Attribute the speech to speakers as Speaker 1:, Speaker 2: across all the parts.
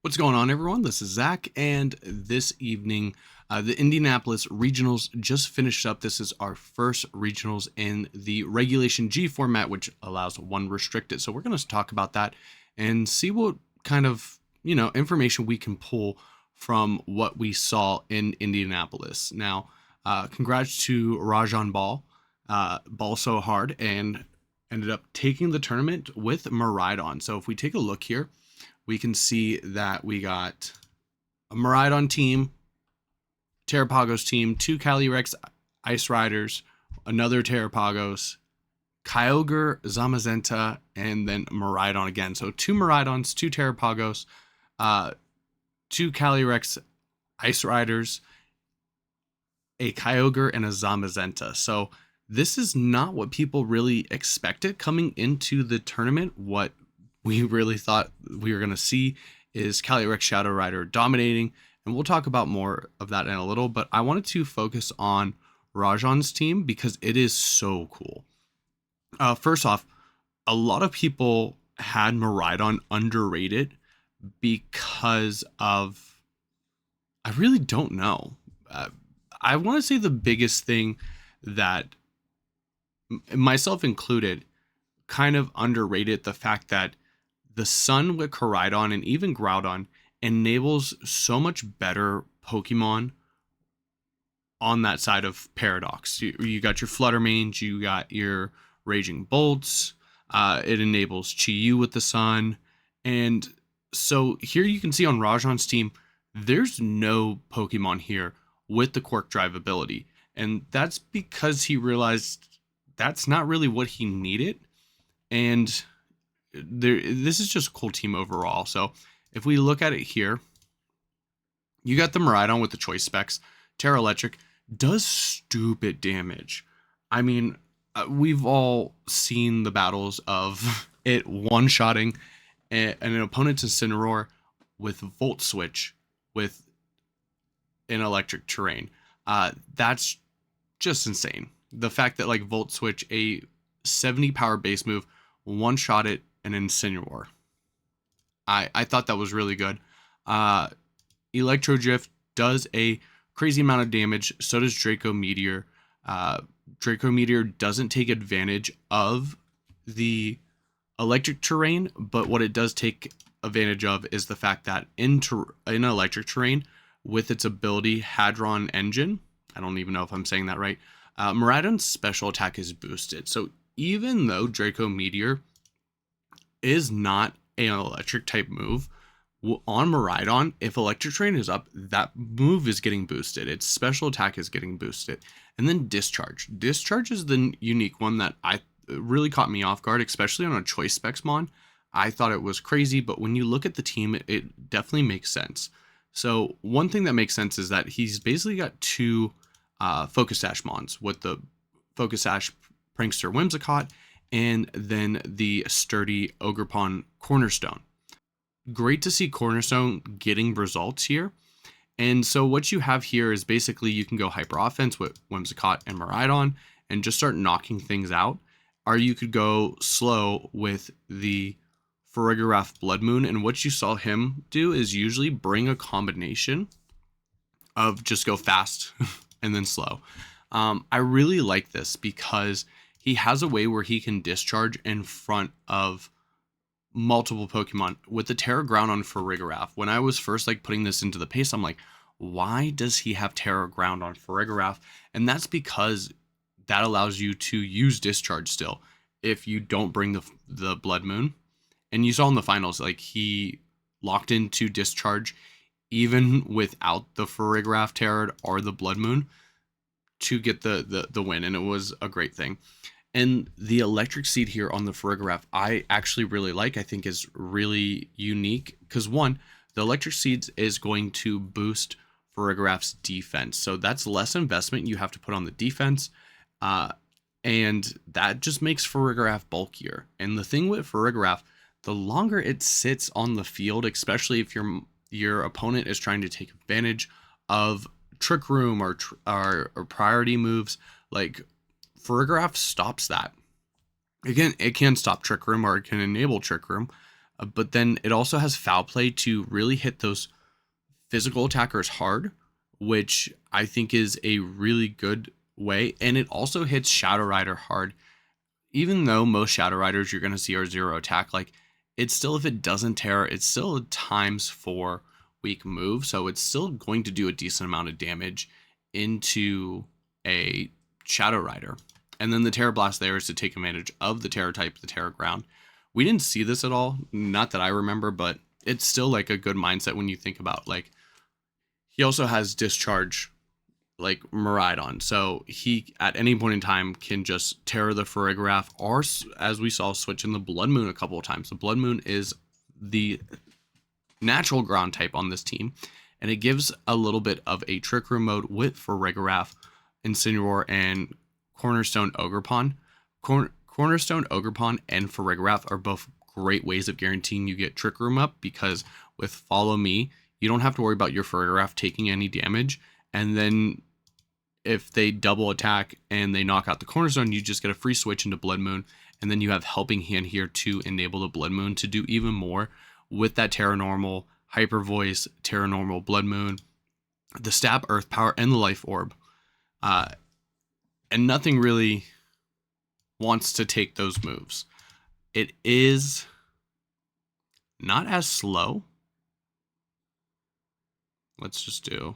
Speaker 1: What's going on, everyone? This is Zach, and this evening, the Indianapolis Regionals just finished up. This is our first regionals in the Regulation G format, which allows one restricted. So we're going to talk about that and see what kind of information we can pull from what we saw in Indianapolis. Now, congrats to Rajan Bal, ball so hard, and ended up taking the tournament with Miraidon. So if we take a look here, we can see that we got a Miraidon team, Terrapagos team, two Calyrex Ice Riders, another Terrapagos, Kyogre, Zamazenta, and then Miraidon again. So two Miraidons, two Terrapagos, two Calyrex Ice Riders, a Kyogre, and a Zamazenta. So this is not what people really expected coming into the tournament. What we really thought we were going to see is Calyrex Shadow Rider dominating, and we'll talk about more of that in a little, but I wanted to focus on Rajan's team because it is so cool. First off, a lot of people had Miraidon underrated because of, I really don't know. I want to say the biggest thing that, myself included, kind of underrated the fact that the Sun with Miraidon and even Groudon enables so much better Pokemon on that side of Paradox. You got your Fluttermane, you got your Raging Bolts, it enables Chi-Yu with the Sun, and so here you can see on Rajan's team, there's no Pokemon here with the Quirk Drive ability, and that's because he realized that's not really what he needed, and this is just a cool team overall. So if we look at it here, you got the Miraidon with the choice specs. Terra Electric does stupid damage. I mean, we've all seen the battles of it one-shotting an opponent's Incineroar with Volt Switch with an electric terrain. That's just insane. The fact that like Volt Switch, a 70 power base move, one-shot it and Incineroar. I thought that was really good. Electro Drift does a crazy amount of damage. So does Draco Meteor. Draco Meteor doesn't take advantage of the electric terrain, but what it does take advantage of is the fact that in electric terrain, with its ability Hadron Engine, I don't even know if I'm saying that right, Miraidon's special attack is boosted. So even though Draco Meteor is not an electric type move, on Miraidon, if electric terrain is up, that move is getting boosted. Its special attack is getting boosted. And then Discharge. Discharge is the unique one that really caught me off guard, especially on a choice specs mon. I thought it was crazy, but when you look at the team, it definitely makes sense. So one thing that makes sense is that he's basically got two Focus Sash mons with the Focus Sash Prankster Whimsicott and then the sturdy Ogerpon Cornerstone. Great to see Cornerstone getting results here. And so what you have here is basically you can go hyper offense with Whimsicott and Miraidon and just start knocking things out. Or you could go slow with the Farigiraf Blood Moon. And what you saw him do is usually bring a combination of just go fast and then slow. I really like this because he has a way where he can discharge in front of multiple Pokemon. With the Terra Ground for Farigiraf, when I was first like putting this into the pace, I'm like, why does he have Terra Ground on Farigiraf? And that's because that allows you to use Discharge still if you don't bring the Blood Moon. And you saw in the finals, like he locked into Discharge even without the Farigiraf Terra or the Blood Moon to get the win, and it was a great thing. And the Electric Seed here on the Farigiraf, I actually really like. I think is really unique because one, the Electric Seeds is going to boost Farigiraf's defense. So that's less investment you have to put on the defense. And that just makes Farigiraf bulkier. And the thing with Farigiraf, the longer it sits on the field, especially if your opponent is trying to take advantage of Trick Room or priority moves, like Farigiraf stops that. Again, it can stop Trick Room or it can enable Trick Room, But then it also has foul play to really hit those physical attackers hard, which I think is a really good way. And it also hits Shadow Rider hard. Even though most Shadow Riders you're going to see are 0 attack, like it's still, if it doesn't tear, it's still a ×4 weak move. So it's still going to do a decent amount of damage into a Shadow Rider. And then the Terra Blast there is to take advantage of the Terra type, the Terra Ground. We didn't see this at all, not that I remember, but it's still like a good mindset when you think about, like, he also has Discharge, like Miraidon, so he at any point in time can just Terra the Farigiraf, or as we saw, switch in the Blood Moon a couple of times. The Blood Moon is the natural ground type on this team, and it gives a little bit of a Trick Room mode with Farigiraf, Incineroar, and Cornerstone Ogerpon. Cornerstone Ogerpon and Farigiraf are both great ways of guaranteeing you get Trick Room up, because with Follow Me, you don't have to worry about your Farigiraf taking any damage. And then if they double attack and they knock out the Cornerstone, you just get a free switch into Blood Moon. And then you have Helping Hand here to enable the Blood Moon to do even more with that Terra Normal, Hyper Voice, Terra Normal, Blood Moon, the Stab Earth Power, and the Life Orb. And nothing really wants to take those moves. It is not as slow. Let's just do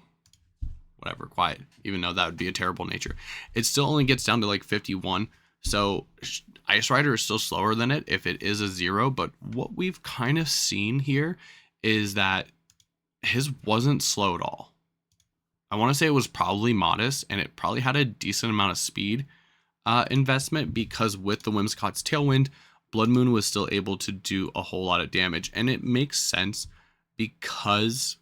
Speaker 1: whatever, quiet, even though that would be a terrible nature. It still only gets down to like 51. So Ice Rider is still slower than it if it is a 0. But what we've kind of seen here is that his wasn't slow at all. I want to say it was probably modest, and it probably had a decent amount of speed investment, because with the Whimsicott's Tailwind, Blood Moon was still able to do a whole lot of damage. And it makes sense because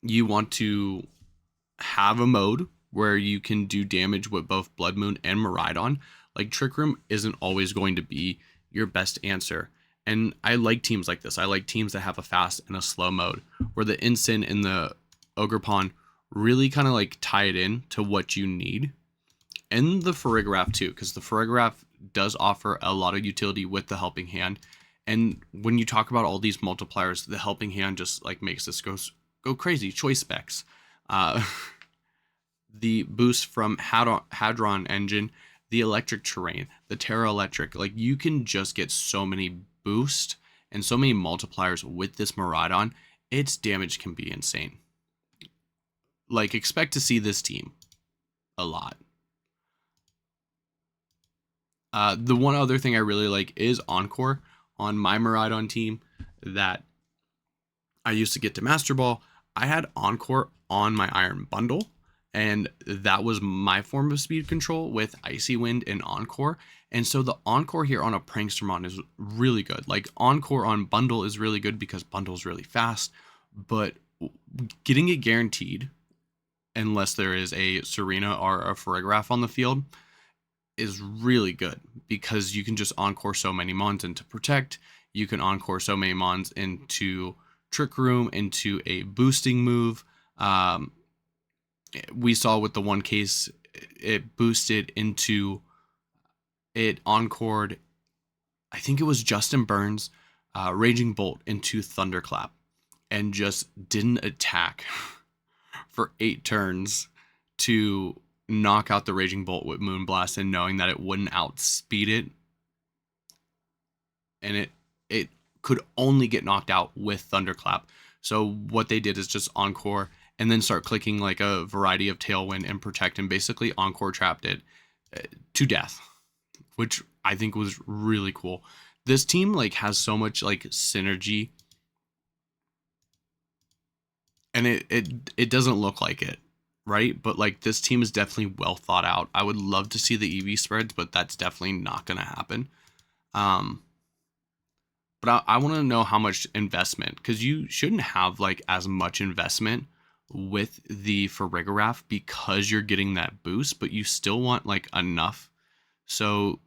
Speaker 1: you want to have a mode where you can do damage with both Blood Moon and Miraidon. Like, Trick Room isn't always going to be your best answer. And I like teams like this. I like teams that have a fast and a slow mode, where the Incin and the Ogerpon really kind of like tie it in to what you need. And the Farigiraf too, because the Farigiraf does offer a lot of utility with the Helping Hand. And when you talk about all these multipliers, the Helping Hand just like makes this go crazy. Choice specs, the boost from Hadron Engine, the Electric Terrain, the Terra Electric. Like, you can just get so many boost and so many multipliers with this Miraidon. Its damage can be insane. Like, expect to see this team a lot. The one other thing I really like is Encore on my Miraidon team that I used to get to Master Ball. I had Encore on my Iron Bundle, and that was my form of speed control with Icy Wind and Encore. And so the Encore here on a Prankstermon is really good. Like, Encore on Bundle is really good because Bundle is really fast, but getting it guaranteed, unless there is a Serena or a Farigiraf on the field, is really good, because you can just Encore so many Mons into Protect. You can Encore so many Mons into Trick Room, into a boosting move. We saw with the one case, it boosted into, it encored, I think it was Justin Burns, Raging Bolt into Thunderclap, and just didn't attack for 8 turns to knock out the Raging Bolt with Moonblast, and knowing that it wouldn't outspeed it, and it could only get knocked out with Thunderclap. So what they did is just Encore and then start clicking like a variety of Tailwind and Protect, and basically Encore trapped it to death, which I think was really cool. This team like has so much like synergy, and it doesn't look like it, right? But like, this team is definitely well thought out. I would love to see the EV spreads, but that's definitely not going to happen. But I want to know how much investment, because you shouldn't have like as much investment with the Farigiraf, because you're getting that boost, but you still want like enough so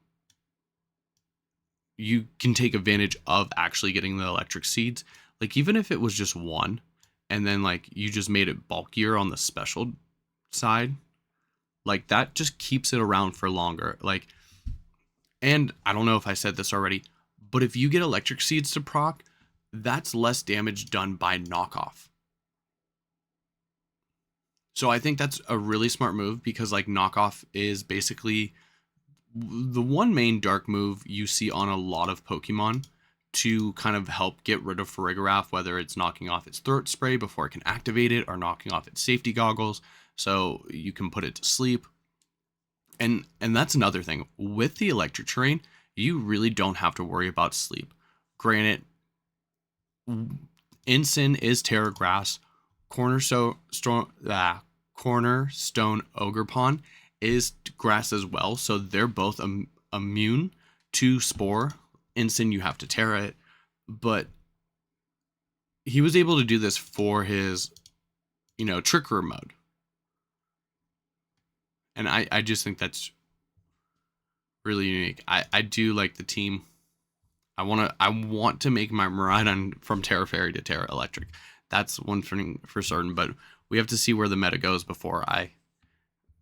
Speaker 1: you can take advantage of actually getting the electric seeds. Like, even if it was just one, and then like you just made it bulkier on the special side, like that just keeps it around for longer. Like, and I don't know if I said this already, But if you get electric seeds to proc, that's less damage done by knockoff. So I think that's a really smart move, because like knockoff is basically the one main dark move you see on a lot of Pokemon to kind of help get rid of Farigiraf, whether it's knocking off its throat spray before it can activate it or knocking off its safety goggles so you can put it to sleep. And that's another thing. With the electric terrain, you really don't have to worry about sleep. Granted, Ensign is Terra Grass. Cornerstone Ogerpon is grass as well, so they're both immune to Spore. Ensign, you have to Terra it, but he was able to do this for his, Trick Room mode. And I just think that's really unique. I do like the team. I want to make my Miraidon from Terra Fairy to Terra Electric. That's one thing for certain, but we have to see where the meta goes before I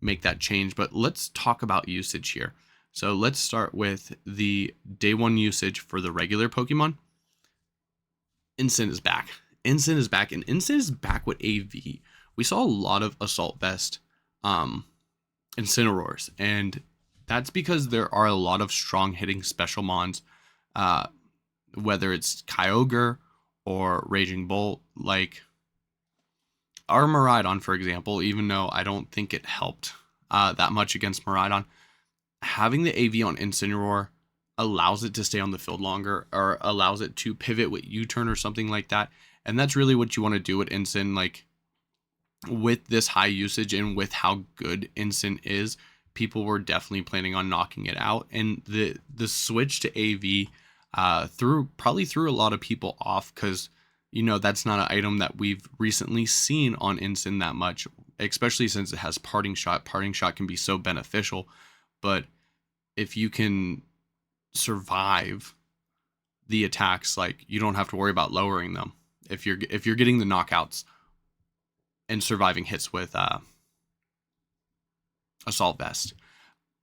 Speaker 1: make that change. But let's talk about usage here. So let's start with the day one usage for the regular Pokemon. Ensign is back. Ensign is back, and Ensign is back with AV. We saw a lot of Assault Vest Incineroars, and that's because there are a lot of strong hitting special mons, whether it's Kyogre or Raging Bolt. Like our Miraidon, for example, even though I don't think it helped that much against Miraidon, having the AV on Incineroar allows it to stay on the field longer, or allows it to pivot with U-turn or something like that. And that's really what you want to do with Ensign. Like with this high usage and with how good Ensign is, people were definitely planning on knocking it out. And the switch to AV threw a lot of people off, because that's not an item that we've recently seen on Ensign that much, especially since it has Parting Shot. Parting Shot can be so beneficial, but if you can survive the attacks, like you don't have to worry about lowering them if you're getting the knockouts and surviving hits with Assault Vest.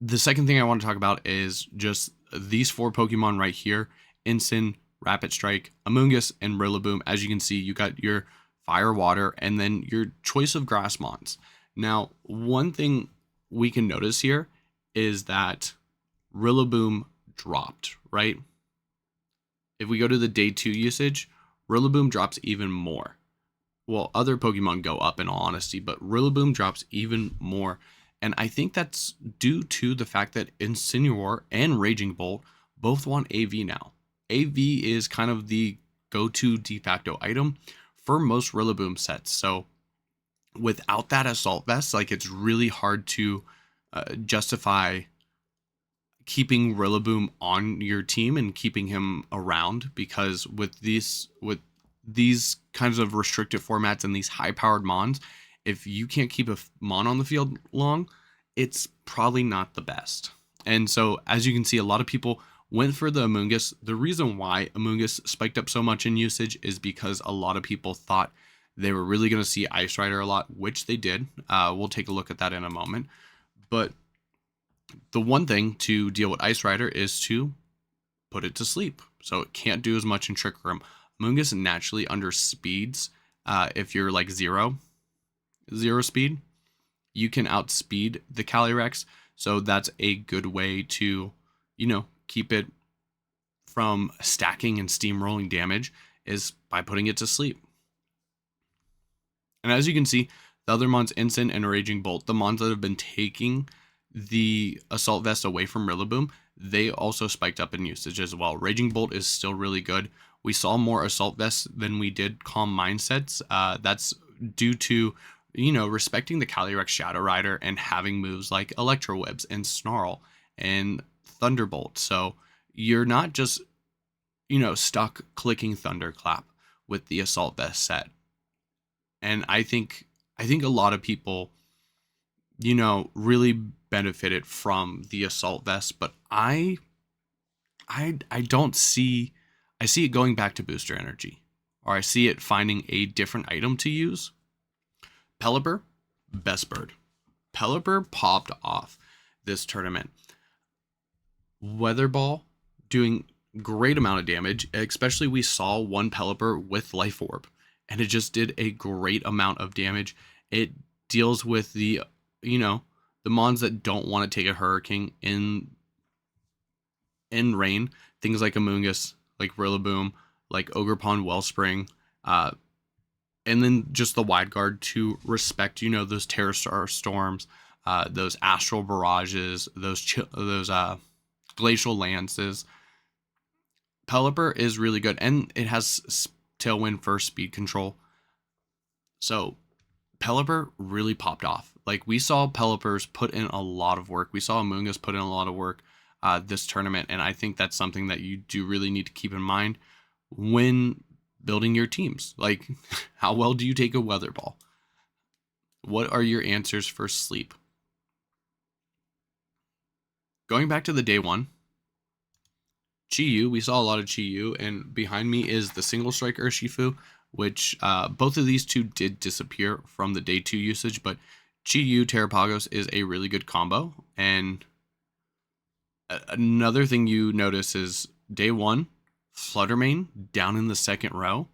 Speaker 1: The second thing I want to talk about is just these four Pokemon right here: Ensign, Rapid Strike, Amoonguss, and Rillaboom. As you can see, you got your Fire, Water, and then your choice of Grass Mons. Now, one thing we can notice here is that Rillaboom dropped, right? If we go to the day 2 usage, Rillaboom drops even more. Well, other Pokemon go up in all honesty, but Rillaboom drops even more. And I think that's due to the fact that Incineroar and Raging Bolt both want AV now. AV is kind of the go-to de facto item for most Rillaboom sets. So without that Assault Vest, like it's really hard to justify keeping Rillaboom on your team and keeping him around, because with these kinds of restricted formats and these high-powered mons, if you can't keep a mon on the field long, it's probably not the best. And so, as you can see, a lot of people went for the Amoonguss. The reason why Amoonguss spiked up so much in usage is because a lot of people thought they were really going to see Ice Rider a lot, which they did. We'll take a look at that in a moment. But the one thing to deal with Ice Rider is to put it to sleep, so it can't do as much in Trick Room. Amoonguss naturally underspeeds. If you're like zero speed, you can outspeed the Calyrex, so that's a good way to, keep it from stacking and steamrolling damage, is by putting it to sleep. And as you can see, the other mons, Ensign and Raging Bolt, the mons that have been taking the Assault Vest away from Rillaboom, they also spiked up in usage as well. Raging Bolt is still really good. We saw more Assault Vests than we did Calm Mindsets. That's due to, respecting the Calyrex Shadow Rider and having moves like Electro Webs and Snarl and Thunderbolt. So you're not just, stuck clicking Thunderclap with the Assault Vest set. And I think a lot of people, really benefited from the Assault Vest, but I don't see, I see it going back to Booster Energy, or I see it finding a different item to use. Pelipper, best bird. Pelipper popped off this tournament. Weather Ball doing great amount of damage, especially we saw one Pelipper with Life Orb, and it just did a great amount of damage. It deals with the, you know, the mons that don't want to take a Hurricane in rain, things like Amoonguss, like Rillaboom, like Ogerpon Wellspring, uh, and then just the wide guard to respect, those Terrastar Storms, those Astral Barrages, those Glacial Lances. Pelipper is really good, and it has Tailwind for speed control. So Pelipper really popped off. Like, we saw Pelippers put in a lot of work. We saw Amoonguss put in a lot of work this tournament, and I think that's something that you do really need to keep in mind when building your teams. Like, how well do you take a Weather Ball? What are your answers for sleep? Going back to the day one, Chi-Yu, we saw a lot of Chi-Yu, and behind me is the single strike Urshifu, which both of these two did disappear from the day two usage, but Chi-Yu Terrapagos is a really good combo. And another thing you notice is day one, Fluttermane down in the second row.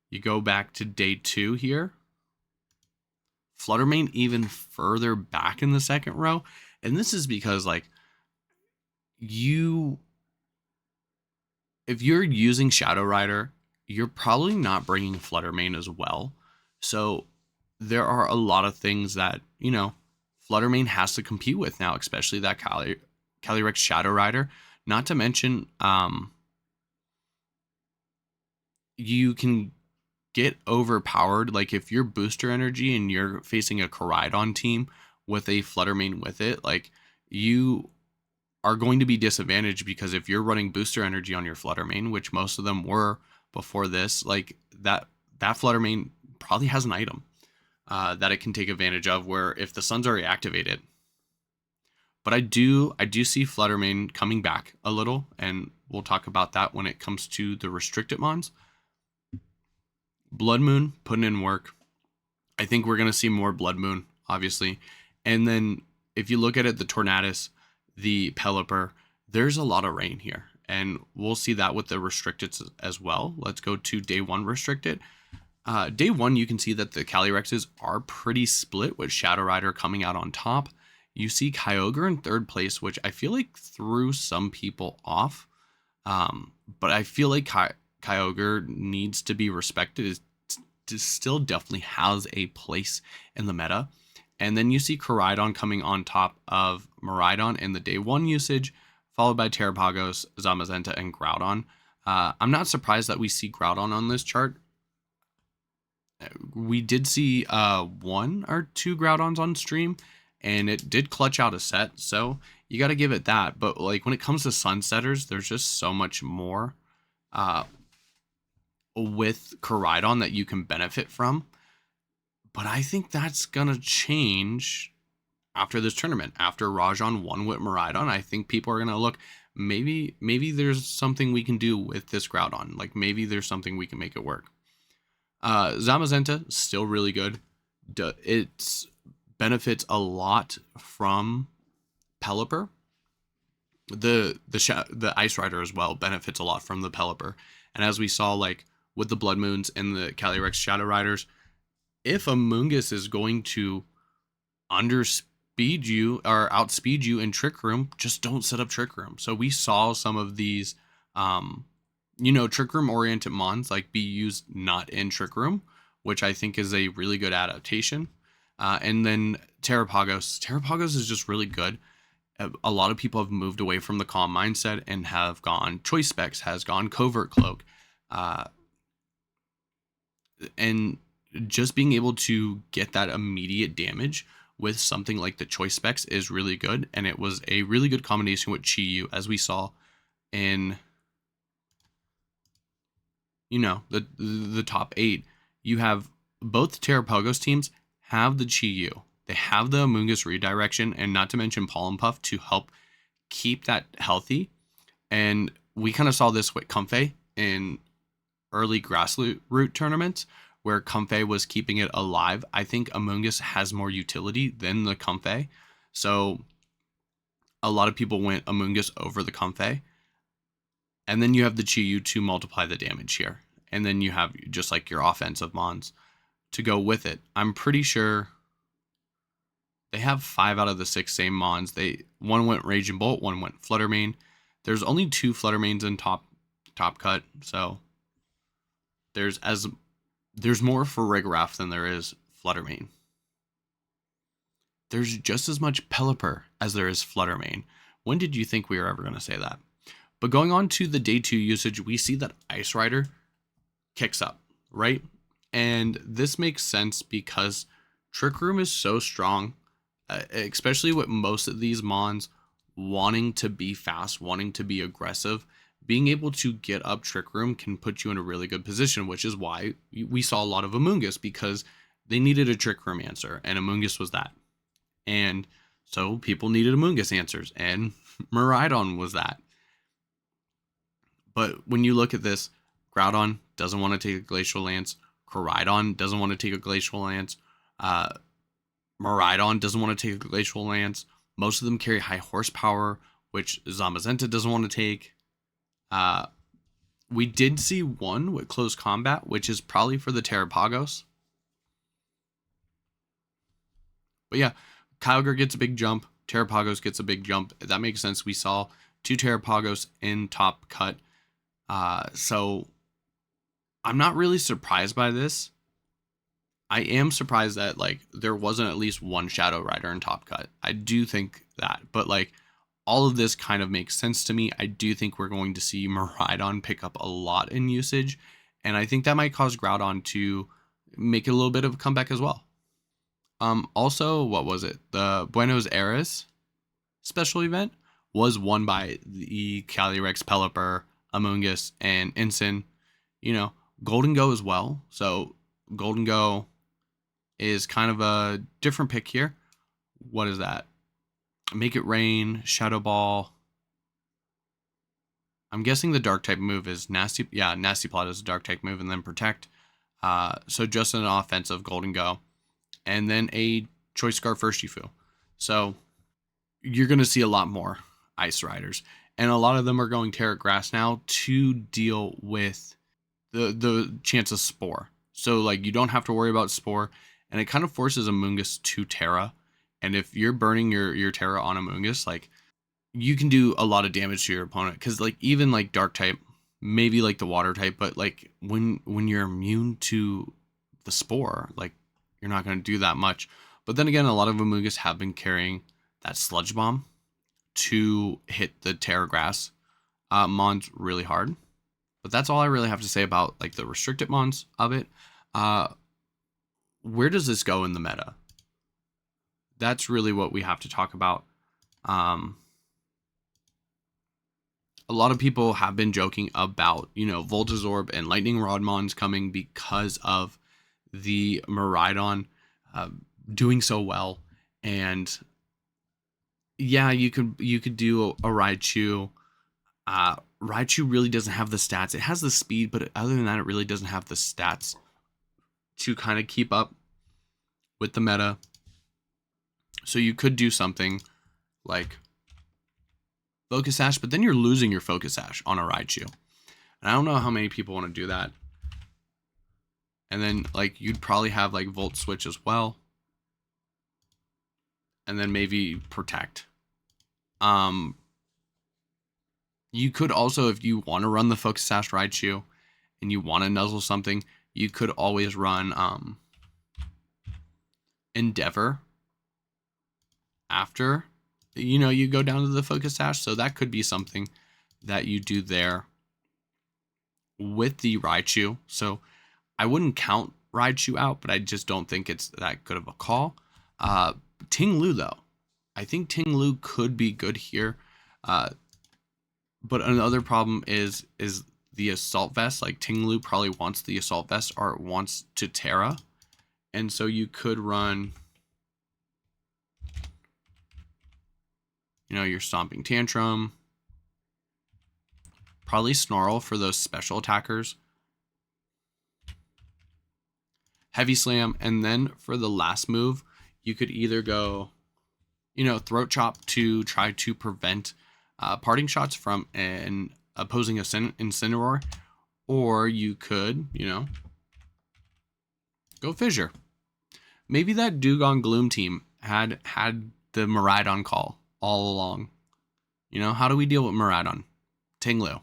Speaker 1: You go back to day two here, Fluttermane even further back in the second row. And this is because, like, if you're using Shadow Rider, you're probably not bringing Fluttermane as well. So there are a lot of things that, Fluttermane has to compete with now, especially that Calyrex Shadow Rider. Not to mention, you can get overpowered. Like, if you're booster energy and you're facing a Miraidon team with a Fluttermane with it, like, you are going to be disadvantaged, because if you're running booster energy on your Fluttermane, which most of them were before this, like, that Fluttermane probably has an item that it can take advantage of, where if the sun's already activated. But I do see Fluttermane coming back a little, and we'll talk about that when it comes to the restricted mons. Blood Moon putting in work. I think we're going to see more Blood Moon, obviously. And then if you look at it, the Tornadus, the Pelipper, there's a lot of rain here. And we'll see that with the restricted as well. Let's go to day one restricted. Day one, you can see that the Calyrexes are pretty split, with Shadow Rider coming out on top. You see Kyogre in third place, which I feel like threw some people off. But I feel like Kyogre needs to be respected. It still definitely has a place in the meta. And then you see Miraidon coming on top of Miraidon in the day one usage, followed by Terrapagos, Zamazenta, and Groudon. I'm not surprised that we see Groudon on this chart. We did see one or two Groudons on stream, and it did clutch out a set, so you got to give it that. But, like, when it comes to Sunsetters, there's just so much more with Miraidon that you can benefit from. But I think that's going to change after this tournament. After Rajan won with Miraidon, I think people are going to look, maybe there's something we can do with this Groudon. Like, maybe there's something we can make it work. Zamazenta, still really good. It benefits a lot from Pelipper. The Ice Rider as well benefits a lot from the Pelipper. And as we saw, like, with the Blood Moons and the Calyrex Shadow Riders, if Amoonguss is going to underspeed you or outspeed you in Trick Room, just don't set up Trick Room. So we saw some of these, Trick Room oriented mons, like, be used not in Trick Room, which I think is a really good adaptation. And then Terrapagos is just really good. A lot of people have moved away from the calm mindset and have gone Choice Specs, has gone Covert Cloak. And just being able to get that immediate damage with something like the Choice Specs is really good. And it was a really good combination with Chi-Yu, as we saw in, the top 8. You have both Terrapagos teams have the Chi-Yu. They have the Amoonguss redirection, and not to mention Pollen Puff to help keep that healthy. And we kind of saw this with Comfey in early grassroot tournaments, where Comfey was keeping it alive. I think Amoonguss has more utility than the Comfey. So a lot of people went Amoonguss over the Comfey. And then you have the Chi-Yu to multiply the damage here. And then you have just like your offensive mons to go with it. I'm pretty sure they have 5 out of the 6 same mons. One went Rage and Bolt, one went Flutter Mane. There's only 2 Flutter Manes in top cut, so there's more for Rigraff than there is Flutter Mane. There's just as much Pelipper as there is Flutter Mane. When did you think we were ever going to say that? But going on to the day 2 usage, we see that Ice Rider kicks up, right? And this makes sense because Trick Room is so strong, especially with most of these mons wanting to be fast, wanting to be aggressive. Being able to get up Trick Room can put you in a really good position, which is why we saw a lot of Amoonguss, because they needed a Trick Room answer, and Amoonguss was that. And so people needed Amoonguss answers, and Miraidon was that. But when you look at this, Groudon doesn't want to take a Glacial Lance. Koraidon doesn't want to take a Glacial Lance. Miraidon doesn't want to take a Glacial Lance. Most of them carry high horsepower, which Zamazenta doesn't want to take. We did see one with close combat, which is probably for the Terrapagos. But yeah, Kyogre gets a big jump. Terrapagos gets a big jump. That makes sense. We saw 2 Terrapagos in top cut. So I'm not really surprised by this. I am surprised that like there wasn't at least one Shadow Rider in top cut. I do think that, but like all of this kind of makes sense to me. I do think we're going to see Miraidon pick up a lot in usage, and I think that might cause Groudon to make a little bit of a comeback as well. Also, what was it? The Buenos Aires special event was won by the Calyrex, Pelipper, Amoonguss, and Ensign. You know, Golden Go as well. So Golden Go is kind of a different pick here. What is that? Make It Rain, Shadow Ball. I'm guessing the dark type move is Nasty. Yeah, Nasty Plot is a dark type move, and then Protect. So just an offensive Golden Go. And then a Choice Scarf Urshifu. So you're going to see a lot more Ice Riders. And a lot of them are going Terra Grass now to deal with the chance of Spore. So like you don't have to worry about Spore. And it kind of forces Amoonguss to Terra. And if you're burning your Terra on Amoonguss, like you can do a lot of damage to your opponent. Because like even like Dark type, maybe like the Water type, but like when you're immune to the Spore, like you're not going to do that much. But then again, a lot of Amoonguss have been carrying that Sludge Bomb to hit the Terra Grass mons really hard. But that's all I really have to say about like the restricted mons of it. Where does this go in the meta? That's really what we have to talk about. A lot of people have been joking about, you know, Voltazorb and Lightning Rod mons coming because of the Miraidon doing so well. And yeah, you could do a Raichu. Raichu really doesn't have the stats. It has the speed, but other than that, it really doesn't have the stats to kind of keep up with the meta. So you could do something like Focus Sash, but then you're losing your Focus Sash on a Raichu. And I don't know how many people want to do that. And then like you'd probably have like Volt Switch as well. And then maybe Protect. You could also, if you want to run the Focus Sash Raichu and you want to nuzzle something, you could always run Endeavor after, you know, you go down to the Focus Sash. So that could be something that you do there with the Raichu. So I wouldn't count Raichu out, but I just don't think it's that good of a call. Ting Lu, though. I think Ting Lu could be good here. But another problem is the Assault Vest. Like Ting Lu probably wants the Assault Vest or it wants to Terra. And so you could run, you know, your Stomping Tantrum. Probably Snarl for those special attackers. Heavy Slam. And then for the last move, you could either go, you know, Throat Chop to try to prevent parting shots from an opposing Incineroar, or you could, go Fissure. Maybe that Dugong Gloom team had the Miraidon call all along. How do we deal with Miraidon? Tinglu.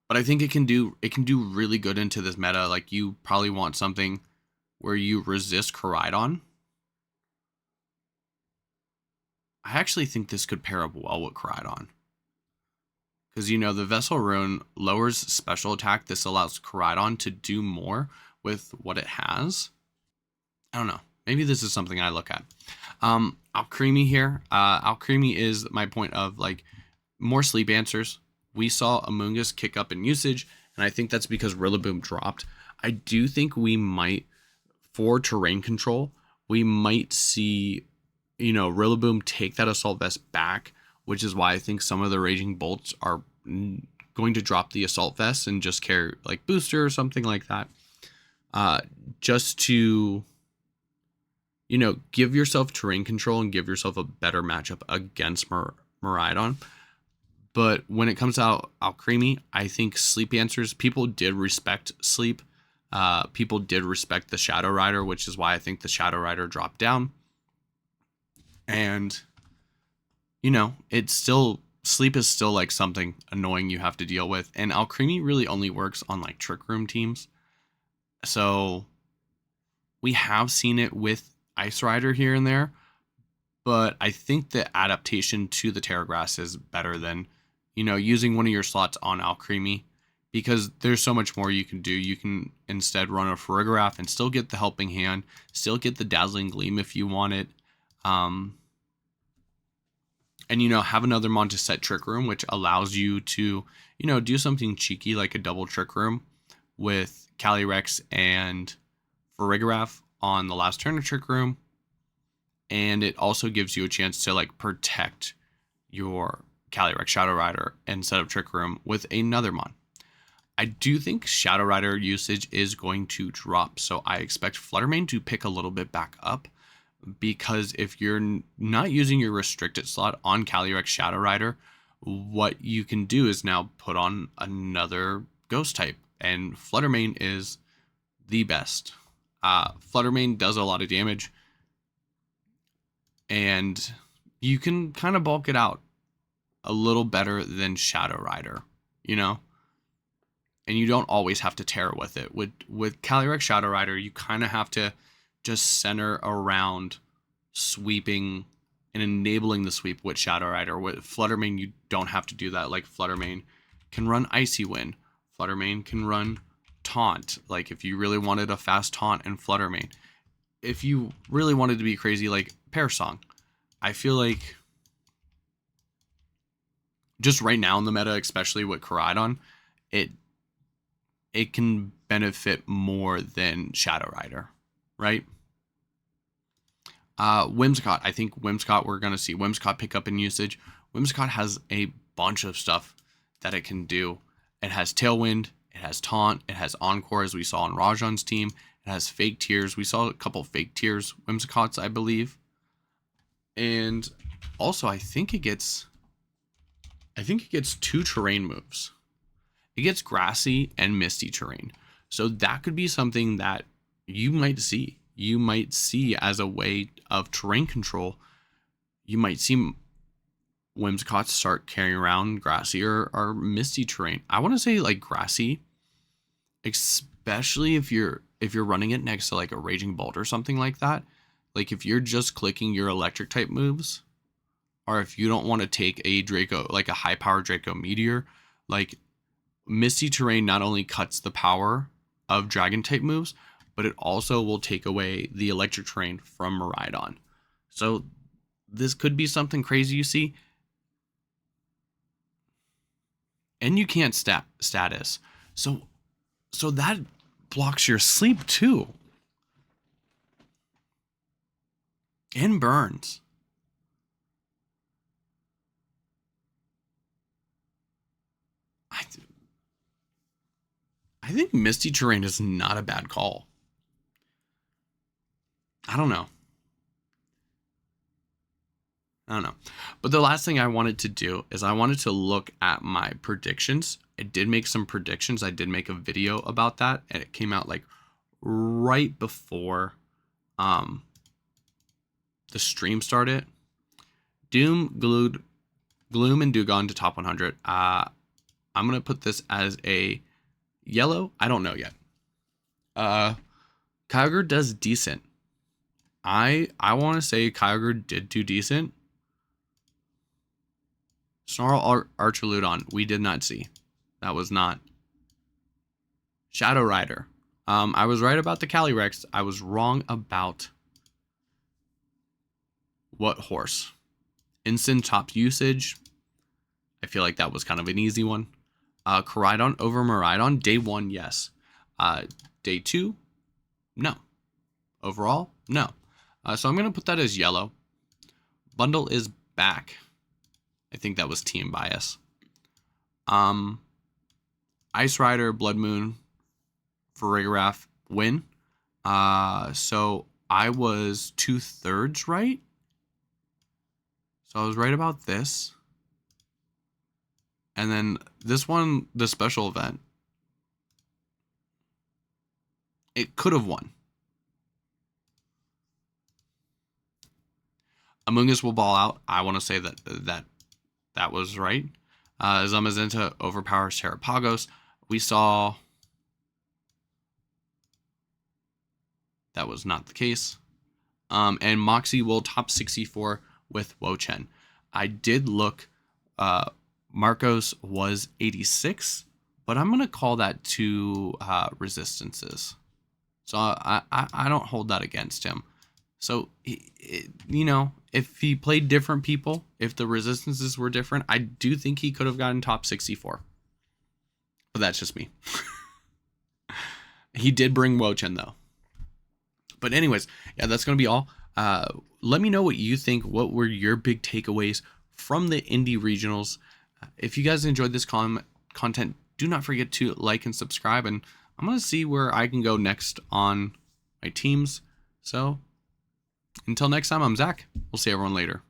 Speaker 1: But I think it can do really good into this meta. Like, you probably want something where you resist Koraidon. I actually think this could pair up well with Koraidon. Because, the Vessel Rune lowers special attack. This allows Koraidon to do more with what it has. I don't know. Maybe this is something I look at. Alcremie here. Alcremie is my point of, like, more sleep answers. We saw Amoonguss kick up in usage, and I think that's because Rillaboom dropped. I do think we might, for terrain control, we might see, Rillaboom take that Assault Vest back, which is why I think some of the Raging Bolts are going to drop the Assault Vest and just carry, like, Booster or something like that. Just to, give yourself terrain control and give yourself a better matchup against Miraidon. But when it comes to Alcremie, I think sleep answers, people did respect sleep. People did respect the Shadow Rider, which is why I think the Shadow Rider dropped down. And, it's still, sleep is still like something annoying you have to deal with. And Alcremie really only works on, like, Trick Room teams. So we have seen it with Ice Rider here and there. But I think the adaptation to the Terra Grass is better than, using one of your slots on Alcremie, because there's so much more you can do. You can instead run a Farigiraf and still get the Helping Hand, still get the Dazzling Gleam if you want it. And, have another Mon to set Trick Room, which allows you to, do something cheeky like a double Trick Room with Calyrex and Farigiraf on the last turn of Trick Room. And it also gives you a chance to, like, protect your Calyrex Shadow Rider instead of Trick Room with another Mon. I do think Shadow Rider usage is going to drop, so I expect Fluttermane to pick a little bit back up, because if you're not using your restricted slot on Calyrex Shadow Rider, what you can do is now put on another Ghost type, and Fluttermane is the best. Fluttermane does a lot of damage, and you can kind of bulk it out a little better than Shadow Rider, and you don't always have to tear with it. With Calyrex Shadow Rider, you kind of have to just center around sweeping and enabling the sweep with Shadow Rider. With Fluttermane, you don't have to do that. Like, Fluttermane can run Icy Wind. Fluttermane can run Taunt, like, if you really wanted a fast Taunt in Fluttermane. If you really wanted to be crazy, like Pear Song. I feel like just right now in the meta, especially with Koraidon, it can benefit more than Shadow Rider, right? Whimsicott. I think Whimsicott, we're going to see Whimsicott pick up in usage. Whimsicott has a bunch of stuff that it can do. It has Tailwind, it has Taunt, it has Encore, as we saw on Rajan's team. It has Fake Tears. We saw a couple Fake Tears Whimsicotts, I believe. And also, I think it gets 2 terrain moves. It gets Grassy and Misty terrain. So that could be something that you might see. You might see as a way of terrain control. You might see Whimsicott start carrying around Grassy or Misty terrain. I want to say, like, Grassy, especially if you're running it next to, like, a Raging Bolt or something like that. Like, if you're just clicking your electric type moves, or if you don't want to take a Draco, like a high power Draco Meteor, like, Misty terrain not only cuts the power of dragon type moves, but it also will take away the electric terrain from Miraidon. So this could be something crazy you see. And you can't status. So that blocks your sleep too. And burns. I think Misty terrain is not a bad call. I don't know. I don't know. But the last thing I wanted to do is I wanted to look at my predictions. I did make some predictions. I did make a video about that, and it came out like right before the stream started. Gloom, and Dugong to top 100. I'm going to put this as a yellow. I don't know yet. Kyogre does decent. I want to say Kyogre did do decent. Snarl Archaludon, we did not see. That was not. Shadow Rider. I was right about the Calyrex. I was wrong about what horse. Instant top usage. I feel like that was kind of an easy one. Koraidon over Miraidon. Day 1, yes. Day 2, no. Overall, no. So I'm going to put that as yellow. Bundle is back. I think that was team bias. Ice Rider, Blood Moon, Farigiraf, win. So I was 2/3 right. So I was right about this. And then this one, the special event, it could have won. Amoonguss will ball out. I want to say that was right. Zamazenta overpowers Terrapagos. We saw that was not the case. And Moxie will top 64 with Wochen. I did look. Marcos was 86, but I'm going to call that 2 resistances. So I don't hold that against him. So, if he played different people, if the resistances were different, I do think he could have gotten top 64. But that's just me. He did bring Wochen, though. But anyways, yeah, that's going to be all. Let me know what you think. What were your big takeaways from the Indy Regionals? If you guys enjoyed this content, do not forget to like and subscribe. And I'm going to see where I can go next on my teams. So until next time, I'm Zach. We'll see everyone later.